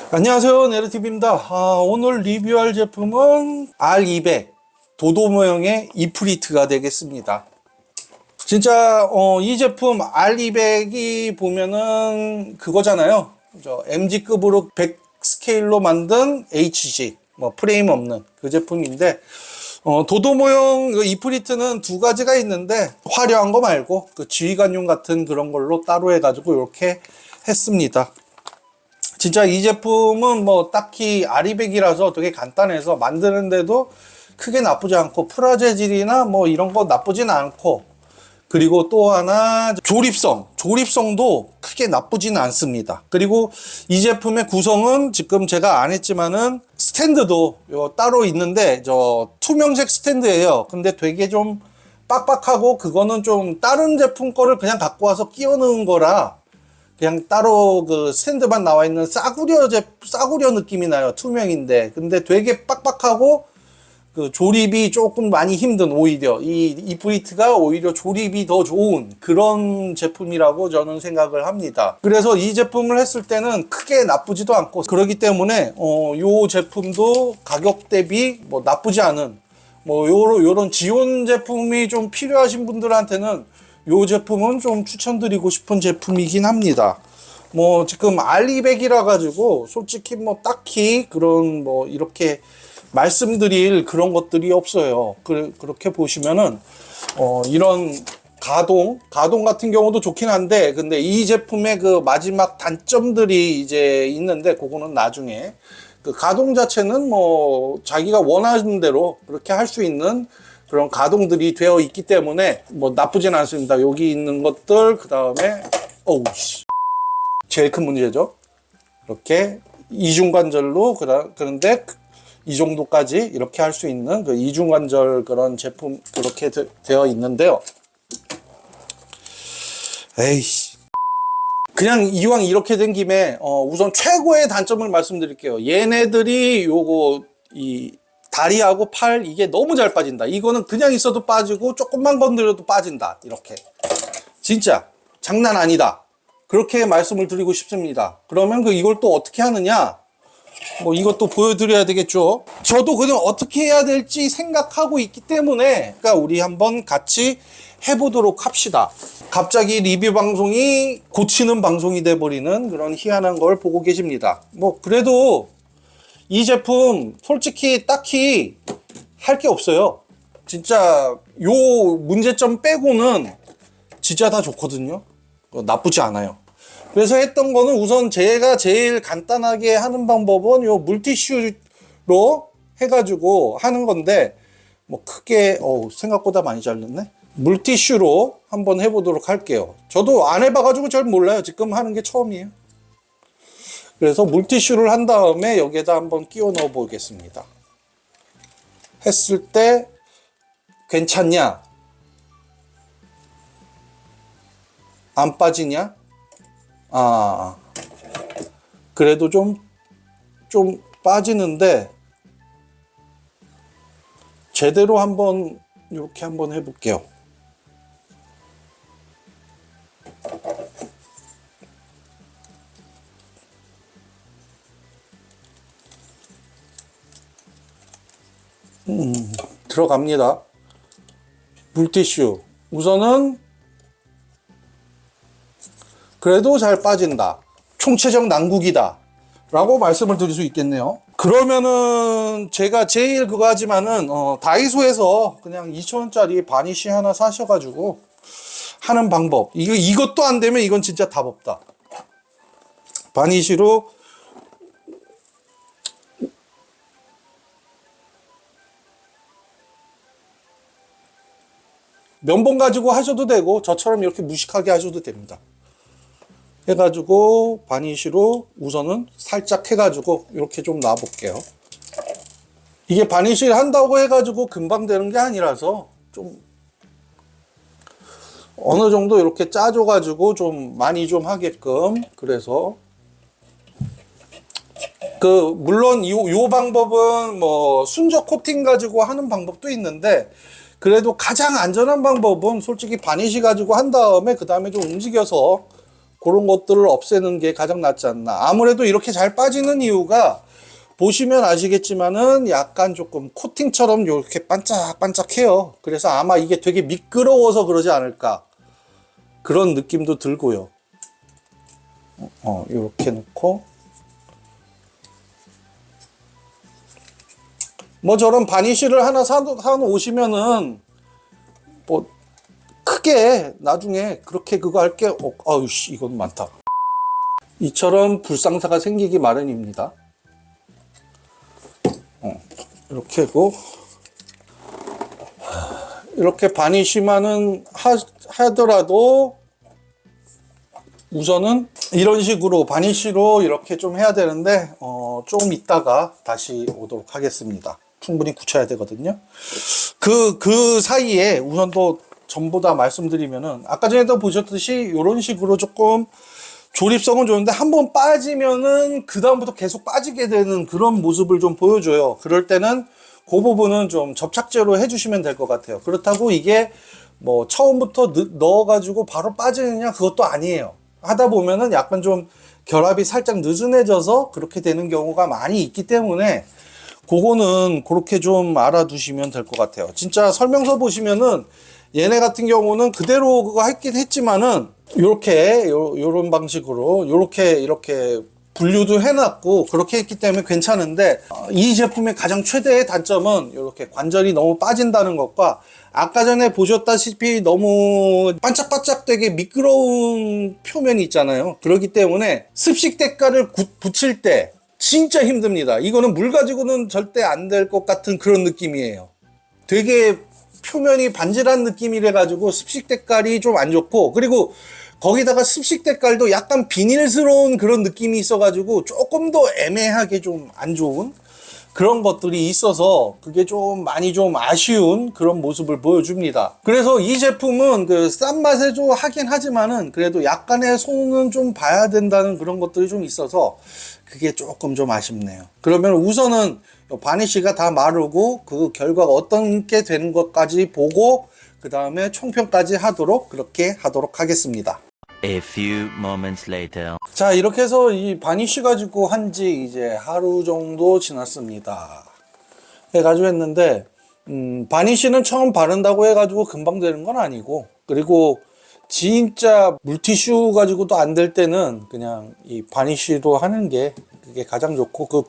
안녕하세요, 네르티브입니다. 오늘 리뷰할 제품은 R200 도도 모형의 이프리트가 되겠습니다. 진짜 이 제품 R200이 보면은 그거잖아요. MG급으로 100 스케일로 만든 HG 프레임 없는 그 제품인데, 도도 모형 그 이프리트는 두 가지가 있는데 화려한 거 말고 그 지휘관용 같은 그런 걸로 따로 해가지고 이렇게 했습니다. 진짜 이 제품은 딱히 R200이라서 되게 간단해서 만드는데도 크게 나쁘지 않고, 프라 재질이나 이런 거 나쁘진 않고, 그리고 또 하나 조립성도 크게 나쁘진 않습니다. 그리고 이 제품의 구성은 지금 제가 안 했지만은 스탠드도 따로 있는데 투명색 스탠드예요. 근데 되게 좀 빡빡하고, 그거는 좀 다른 제품 거를 그냥 갖고 와서 끼워 넣은 거라 그냥 따로 그 스탠드만 나와 있는 싸구려 느낌이 나요. 투명인데. 근데 되게 빡빡하고 그 조립이 조금 많이 힘든, 오히려 이 이프리트가 오히려 조립이 더 좋은 그런 제품이라고 저는 생각을 합니다. 그래서 이 제품을 했을 때는 크게 나쁘지도 않고, 그렇기 때문에 요 제품도 가격 대비 나쁘지 않은 요런 지온 제품이 좀 필요하신 분들한테는 요 제품은 좀 추천드리고 싶은 제품이긴 합니다. 지금 R200이라 가지고 솔직히 딱히 그런 이렇게 말씀드릴 그런 것들이 없어요. 그렇게 보시면은 이런 가동 같은 경우도 좋긴 한데, 근데 이 제품의 그 마지막 단점들이 이제 있는데, 그거는 나중에. 그 가동 자체는 자기가 원하는 대로 그렇게 할 수 있는 그런 가동들이 되어 있기 때문에 나쁘진 않습니다. 여기 있는 것들, 그 다음에 제일 큰 문제죠. 이렇게 이중관절로, 그런데 이 정도까지 이렇게 할 수 있는 그 이중관절 그런 제품, 그렇게 되어 있는데요. 에이씨. 그냥 이왕 이렇게 된 김에 우선 최고의 단점을 말씀드릴게요. 얘네들이 이 다리하고 팔, 이게 너무 잘 빠진다. 이거는 그냥 있어도 빠지고 조금만 건드려도 빠진다. 이렇게 진짜 장난 아니다. 그렇게 말씀을 드리고 싶습니다. 그러면 이걸 또 어떻게 하느냐, 이것도 보여드려야 되겠죠. 저도 그냥 어떻게 해야 될지 생각하고 있기 때문에, 그러니까 우리 한번 같이 해보도록 합시다. 갑자기 리뷰 방송이 고치는 방송이 돼버리는 그런 희한한 걸 보고 계십니다. 그래도 이 제품 솔직히 딱히 할 게 없어요. 진짜 요 문제점 빼고는 진짜 다 좋거든요. 나쁘지 않아요. 그래서 했던 거는, 우선 제가 제일 간단하게 하는 방법은 요 물티슈로 해가지고 하는 건데, 크게 생각보다 많이 잘렸네. 물티슈로 한번 해보도록 할게요. 저도 안 해봐가지고 잘 몰라요. 지금 하는 게 처음이에요. 그래서 물티슈를 한 다음에 여기에다 한번 끼워 넣어 보겠습니다. 했을 때 괜찮냐? 안 빠지냐? 그래도 좀 빠지는데, 제대로 한번 이렇게 한번 해볼게요. 들어갑니다. 물티슈. 우선은 그래도 잘 빠진다. 총체적 난국이다. 라고 말씀을 드릴 수 있겠네요. 그러면은 제가 제일 그거 하지만은 다이소에서 그냥 2,000원짜리 바니쉬 하나 사셔가지고 하는 방법. 이것도 안 되면 이건 진짜 답 없다. 바니쉬로 면봉 가지고 하셔도 되고, 저처럼 이렇게 무식하게 하셔도 됩니다. 해가지고 바니쉬로 우선은 살짝 해가지고 이렇게 좀 놔볼게요. 이게 바니쉬를 한다고 해가지고 금방 되는 게 아니라서 좀 어느 정도 이렇게 짜줘가지고 좀 많이 좀 하게끔. 그래서 물론 요 방법은 순저 코팅 가지고 하는 방법도 있는데, 그래도 가장 안전한 방법은 솔직히 바니쉬 가지고 한 다음에 그 다음에 좀 움직여서 그런 것들을 없애는 게 가장 낫지 않나. 아무래도 이렇게 잘 빠지는 이유가 보시면 아시겠지만은 약간 조금 코팅처럼 이렇게 반짝반짝해요. 그래서 아마 이게 되게 미끄러워서 그러지 않을까. 그런 느낌도 들고요. 이렇게 놓고. 뭐 저런 바니쉬를 하나 사놓으시면은 뭐 크게 나중에 그렇게 그거 할게. 아유씨, 이건 많다. 이처럼 불상사가 생기기 마련입니다. 이렇게 하고, 이렇게 바니쉬만은 하더라도 우선은 이런 식으로 바니쉬로 이렇게 좀 해야 되는데 좀 이따가 다시 오도록 하겠습니다. 충분히 굳혀야 되거든요. 그 사이에 우선 또 전부 다 말씀드리면은 아까 전에도 보셨듯이 이런 식으로 조금 조립성은 좋은데 한번 빠지면은 그 다음부터 계속 빠지게 되는 그런 모습을 좀 보여줘요. 그럴 때는 그 부분은 좀 접착제로 해주시면 될 것 같아요. 그렇다고 이게 뭐 처음부터 넣어가지고 바로 빠지느냐, 그것도 아니에요. 하다 보면은 약간 좀 결합이 살짝 느슨해져서 그렇게 되는 경우가 많이 있기 때문에 그거는 그렇게 좀 알아두시면 될 것 같아요. 진짜 설명서 보시면은 얘네 같은 경우는 그대로 그거 했긴 했지만은 요런 방식으로 이렇게 분류도 해놨고 그렇게 했기 때문에 괜찮은데, 이 제품의 가장 최대의 단점은 이렇게 관절이 너무 빠진다는 것과 아까 전에 보셨다시피 너무 반짝반짝되게 미끄러운 표면이 있잖아요. 그렇기 때문에 습식 대가를 붙일 때 진짜 힘듭니다. 이거는 물 가지고는 절대 안 될 것 같은 그런 느낌이에요. 되게 표면이 반질한 느낌이래 가지고 습식 때깔이 좀 안 좋고, 그리고 거기다가 습식 때깔도 약간 비닐스러운 그런 느낌이 있어 가지고 조금 더 애매하게 좀 안 좋은 그런 것들이 있어서 그게 좀 많이 좀 아쉬운 그런 모습을 보여줍니다. 그래서 이 제품은 그 싼 맛에 좀 하긴 하지만은 그래도 약간의 손은 좀 봐야 된다는 그런 것들이 좀 있어서 그게 조금 좀 아쉽네요. 그러면 우선은 바니쉬가 다 마르고 그 결과가 어떤 게 되는 것까지 보고 그 다음에 총평까지 그렇게 하도록 하겠습니다. A few moments later. 자, 이렇게 해서 이 바니쉬 가지고 한지 이제 하루 정도 지났습니다. 해가지고 했는데, 바니쉬는 처음 바른다고 해가지고 금방 되는 건 아니고, 그리고 진짜 물티슈 가지고도 안 될 때는 그냥 이 바니쉬로 하는 게 그게 가장 좋고,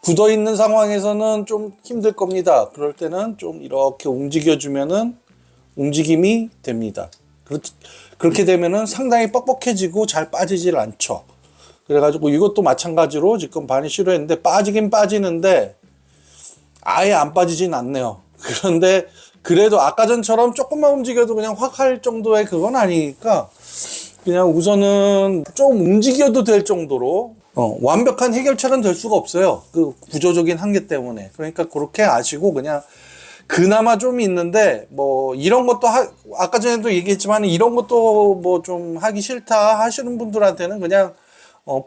굳어 있는 상황에서는 좀 힘들 겁니다. 그럴 때는 좀 이렇게 움직여주면은 움직임이 됩니다. 그렇게 되면은 상당히 뻑뻑해지고 잘 빠지질 않죠. 그래가지고 이것도 마찬가지로 지금 바니쉬로 했는데 빠지긴 빠지는데 아예 안 빠지진 않네요. 그런데 그래도 아까 전처럼 조금만 움직여도 그냥 확 할 정도의 그건 아니니까 그냥 우선은 좀 움직여도 될 정도로 완벽한 해결책은 될 수가 없어요. 그 구조적인 한계 때문에. 그러니까 그렇게 아시고 그냥 그나마 좀 있는데 뭐 이런 것도 아까 전에도 얘기했지만 이런 것도 뭐 좀 하기 싫다 하시는 분들한테는 그냥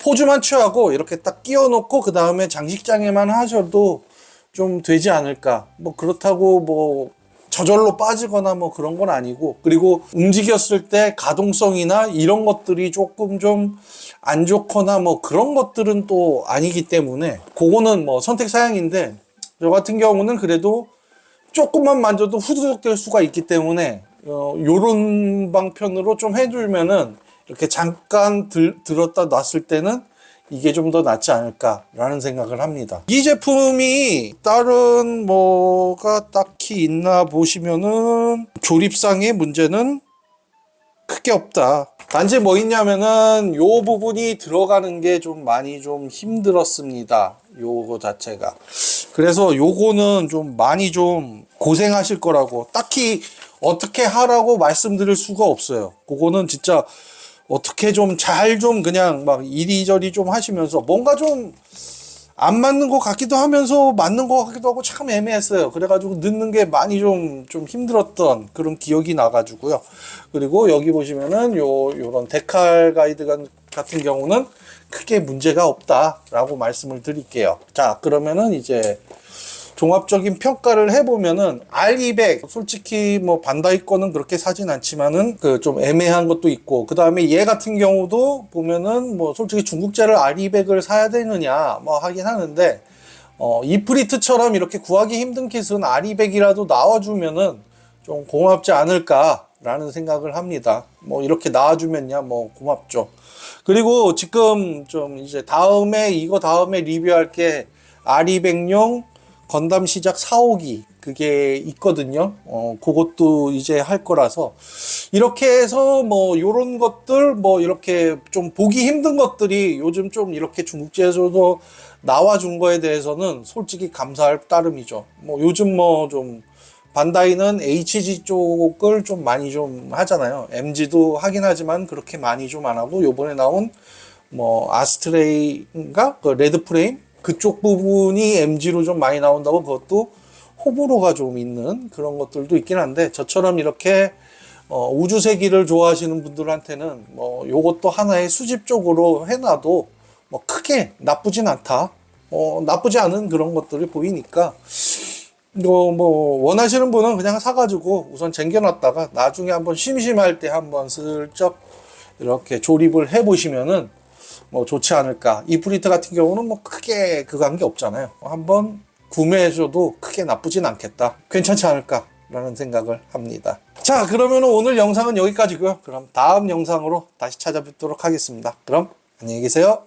포즈만 취하고 이렇게 딱 끼워 놓고 그 다음에 장식장에만 하셔도 좀 되지 않을까. 뭐 그렇다고 뭐 저절로 빠지거나 뭐 그런 건 아니고, 그리고 움직였을 때 가동성이나 이런 것들이 조금 좀 안 좋거나 뭐 그런 것들은 또 아니기 때문에 그거는 뭐 선택 사양인데, 저 같은 경우는 그래도 조금만 만져도 후두둑 될 수가 있기 때문에 요런 방편으로 좀 해주면은 이렇게 잠깐 들었다 놨을 때는 이게 좀 더 낫지 않을까라는 생각을 합니다. 이 제품이 다른 뭐가 딱히 있나 보시면은 조립상의 문제는 크게 없다. 단지 뭐 있냐면은 요 부분이 들어가는 게 좀 많이 좀 힘들었습니다. 요거 자체가. 그래서 요거는 좀 많이 좀 고생하실 거라고, 딱히 어떻게 하라고 말씀드릴 수가 없어요. 그거는 진짜 어떻게 좀 잘 좀 그냥 막 이리저리 좀 하시면서 뭔가 좀 안 맞는 것 같기도 하면서 맞는 것 같기도 하고 참 애매했어요. 그래가지고 넣는 게 많이 좀 힘들었던 그런 기억이 나가지고요. 그리고 여기 보시면은 요런 데칼 가이드 같은 경우는 크게 문제가 없다라고 말씀을 드릴게요. 자, 그러면은 이제 종합적인 평가를 해보면은 R200 솔직히 뭐 반다이 거는 그렇게 사진 않지만은 그 좀 애매한 것도 있고, 그 다음에 얘 같은 경우도 보면은 뭐 솔직히 중국제를 R200을 사야 되느냐 뭐 하긴 하는데, 이프리트처럼 이렇게 구하기 힘든 킷은 R200이라도 나와주면은 좀 고맙지 않을까라는 생각을 합니다. 뭐 이렇게 나와주면야 뭐 고맙죠. 그리고 지금 좀 이제 이거 다음에 리뷰할 게 R200용 건담 시작 4호기 그게 있거든요. 그것도 이제 할 거라서 이렇게 해서 뭐 요런 것들 뭐 이렇게 좀 보기 힘든 것들이 요즘 좀 이렇게 중국제에서도 나와준 거에 대해서는 솔직히 감사할 따름이죠. 뭐 요즘 뭐 좀 반다이는 HG 쪽을 좀 많이 좀 하잖아요. MG도 하긴 하지만 그렇게 많이 좀 안 하고, 요번에 나온 뭐 아스트레이인가 그 레드 프레임 그쪽 부분이 MG로 좀 많이 나온다고, 그것도 호불호가 좀 있는 그런 것들도 있긴 한데, 저처럼 이렇게 우주세기를 좋아하시는 분들한테는 뭐 요것도 하나의 수집 쪽으로 해놔도 뭐 크게 나쁘진 않다. 나쁘지 않은 그런 것들이 보이니까, 이거 뭐 원하시는 분은 그냥 사가지고 우선 쟁겨놨다가 나중에 한번 심심할 때 한번 슬쩍 이렇게 조립을 해보시면은 뭐 좋지 않을까. 이프리트 같은 경우는 뭐 크게 그거 한 게 없잖아요. 한번 구매해줘도 크게 나쁘진 않겠다. 괜찮지 않을까 라는 생각을 합니다. 자, 그러면 오늘 영상은 여기까지고요. 그럼 다음 영상으로 다시 찾아뵙도록 하겠습니다. 그럼 안녕히 계세요.